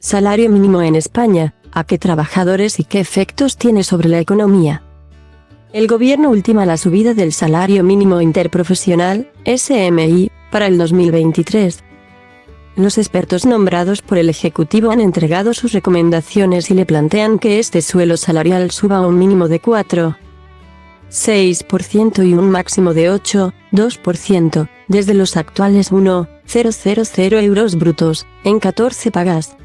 Salario mínimo en España, ¿a qué trabajadores y qué efectos tiene sobre la economía? El gobierno ultima la subida del salario mínimo interprofesional, SMI, para el 2023. Los expertos nombrados por el Ejecutivo han entregado sus recomendaciones y le plantean que este suelo salarial suba a un mínimo de 4,6% y un máximo de 8,2%, desde los actuales 1,000 euros brutos, en 14 pagas.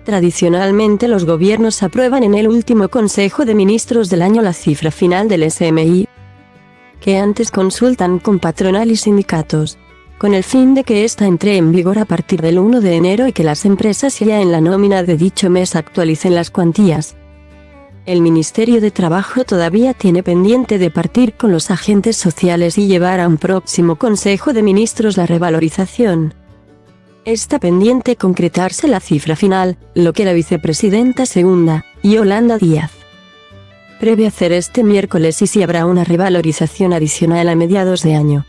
Tradicionalmente los gobiernos aprueban en el último Consejo de Ministros del año la cifra final del SMI, que antes consultan con patronal y sindicatos, con el fin de que ésta entre en vigor a partir del 1 de enero y que las empresas ya en la nómina de dicho mes actualicen las cuantías. El Ministerio de Trabajo todavía tiene pendiente de partir con los agentes sociales y llevar a un próximo Consejo de Ministros la revalorización. Está pendiente concretarse la cifra final, lo que la vicepresidenta segunda, Yolanda Díaz, prevé hacer este miércoles y si habrá una revalorización adicional a mediados de año.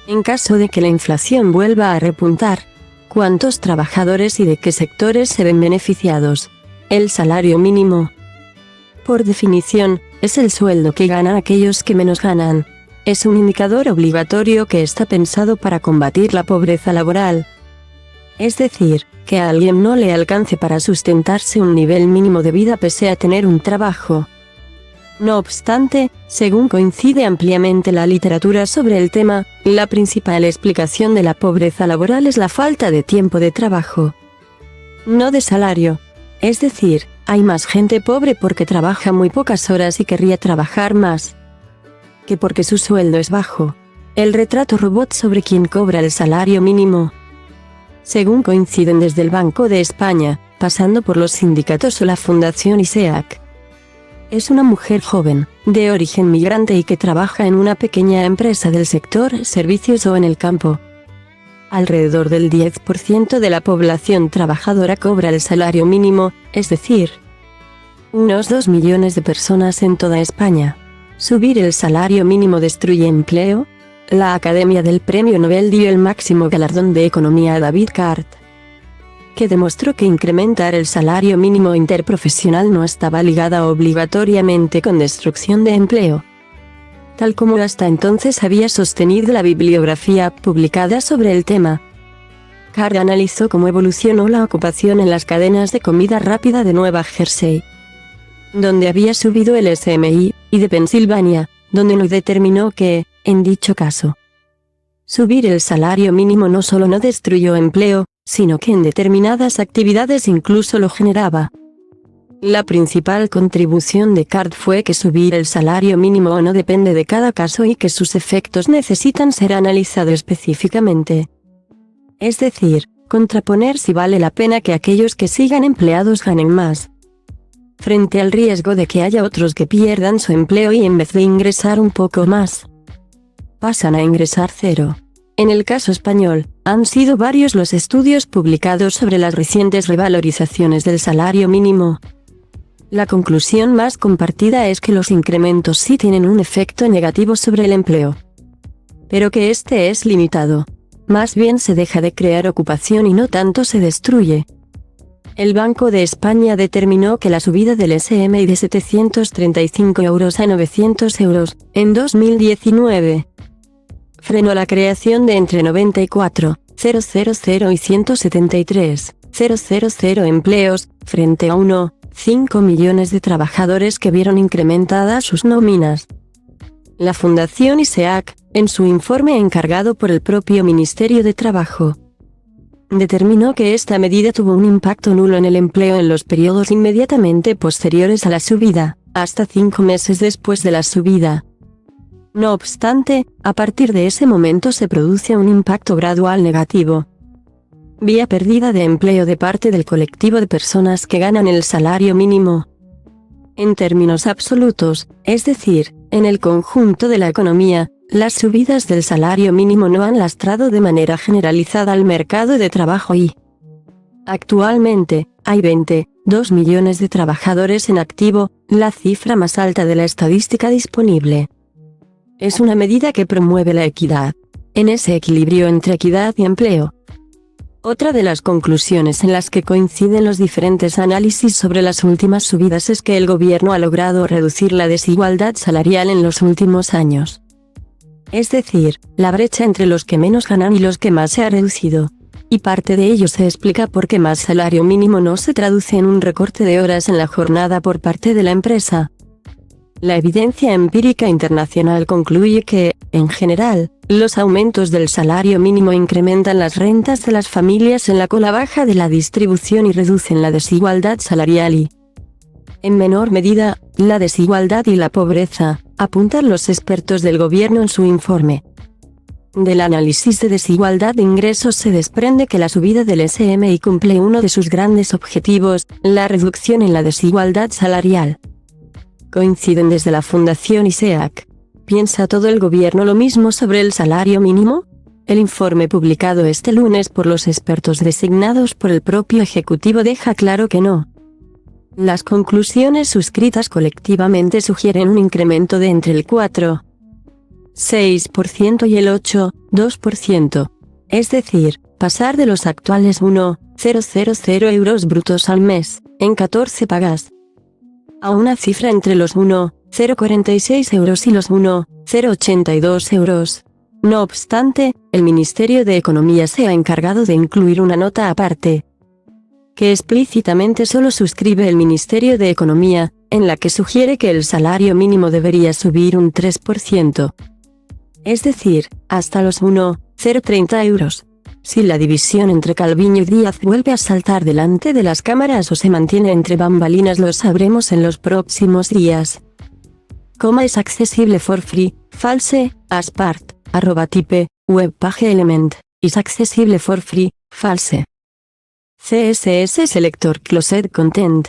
En caso de que la inflación vuelva a repuntar, ¿cuántos trabajadores y de qué sectores se ven beneficiados? El salario mínimo, por definición, es el sueldo que ganan aquellos que menos ganan. Es un indicador obligatorio que está pensado para combatir la pobreza laboral. Es decir, que a alguien no le alcance para sustentarse un nivel mínimo de vida pese a tener un trabajo. No obstante, según coincide ampliamente la literatura sobre el tema, la principal explicación de la pobreza laboral es la falta de tiempo de trabajo, no de salario. Es decir, hay más gente pobre porque trabaja muy pocas horas y querría trabajar más, que porque su sueldo es bajo. El retrato robot sobre quien cobra el salario mínimo, según coinciden desde el Banco de España, pasando por los sindicatos o la Fundación ISEAC, es una mujer joven, de origen migrante y que trabaja en una pequeña empresa del sector servicios o en el campo. Alrededor del 10% de la población trabajadora cobra el salario mínimo, es decir, unos 2 millones de personas en toda España. ¿Subir el salario mínimo destruye empleo? La Academia del Premio Nobel dio el máximo galardón de economía a David Card, que demostró que incrementar el salario mínimo interprofesional no estaba ligada obligatoriamente con destrucción de empleo, tal como hasta entonces había sostenido la bibliografía publicada sobre el tema. Card analizó cómo evolucionó la ocupación en las cadenas de comida rápida de Nueva Jersey, donde había subido el SMI, y de Pensilvania, donde no determinó que, en dicho caso, subir el salario mínimo no solo no destruyó empleo, sino que en determinadas actividades incluso lo generaba. La principal contribución de Card fue que subir el salario mínimo o no depende de cada caso y que sus efectos necesitan ser analizados específicamente. Es decir, contraponer si vale la pena que aquellos que sigan empleados ganen más, frente al riesgo de que haya otros que pierdan su empleo y en vez de ingresar un poco más, pasan a ingresar cero. En el caso español, han sido varios los estudios publicados sobre las recientes revalorizaciones del salario mínimo. La conclusión más compartida es que los incrementos sí tienen un efecto negativo sobre el empleo, pero que este es limitado. Más bien se deja de crear ocupación y no tanto se destruye. El Banco de España determinó que la subida del SMI de 735 euros a 900 euros, en 2019, frenó la creación de entre 94,000 y 173,000 empleos, frente a 1,5 millones de trabajadores que vieron incrementadas sus nóminas. La Fundación ISEAC, en su informe encargado por el propio Ministerio de Trabajo, determinó que esta medida tuvo un impacto nulo en el empleo en los periodos inmediatamente posteriores a la subida, hasta 5 meses después de la subida. No obstante, a partir de ese momento se produce un impacto gradual negativo, vía pérdida de empleo de parte del colectivo de personas que ganan el salario mínimo. En términos absolutos, es decir, en el conjunto de la economía, las subidas del salario mínimo no han lastrado de manera generalizada al mercado de trabajo y, actualmente, hay 22 millones de trabajadores en activo, la cifra más alta de la estadística disponible. Es una medida que promueve la equidad, en ese equilibrio entre equidad y empleo. Otra de las conclusiones en las que coinciden los diferentes análisis sobre las últimas subidas es que el gobierno ha logrado reducir la desigualdad salarial en los últimos años. Es decir, la brecha entre los que menos ganan y los que más se ha reducido. Y parte de ello se explica porque más salario mínimo no se traduce en un recorte de horas en la jornada por parte de la empresa. La evidencia empírica internacional concluye que, en general, los aumentos del salario mínimo incrementan las rentas de las familias en la cola baja de la distribución y reducen la desigualdad salarial y, en menor medida, la desigualdad y la pobreza, apuntan los expertos del gobierno en su informe. Del análisis de desigualdad de ingresos se desprende que la subida del SMI cumple uno de sus grandes objetivos, la reducción en la desigualdad salarial. Coinciden desde la Fundación ISEAC. ¿Piensa todo el gobierno lo mismo sobre el salario mínimo? El informe publicado este lunes por los expertos designados por el propio Ejecutivo deja claro que no. Las conclusiones suscritas colectivamente sugieren un incremento de entre el 4,6% y el 8,2%. Es decir, pasar de los actuales 1,000 euros brutos al mes, en 14 pagas, a una cifra entre los 1,046 euros y los 1,082 euros. No obstante, el Ministerio de Economía se ha encargado de incluir una nota aparte, que explícitamente solo suscribe el Ministerio de Economía, en la que sugiere que el salario mínimo debería subir un 3%. Es decir, hasta los 1,030 euros. Si la división entre Calviño y Díaz vuelve a saltar delante de las cámaras o se mantiene entre bambalinas lo sabremos en los próximos días. Es accesible for free, false, as part, @type, webpage element, is accesible for free, false. CSS Selector Closed Content.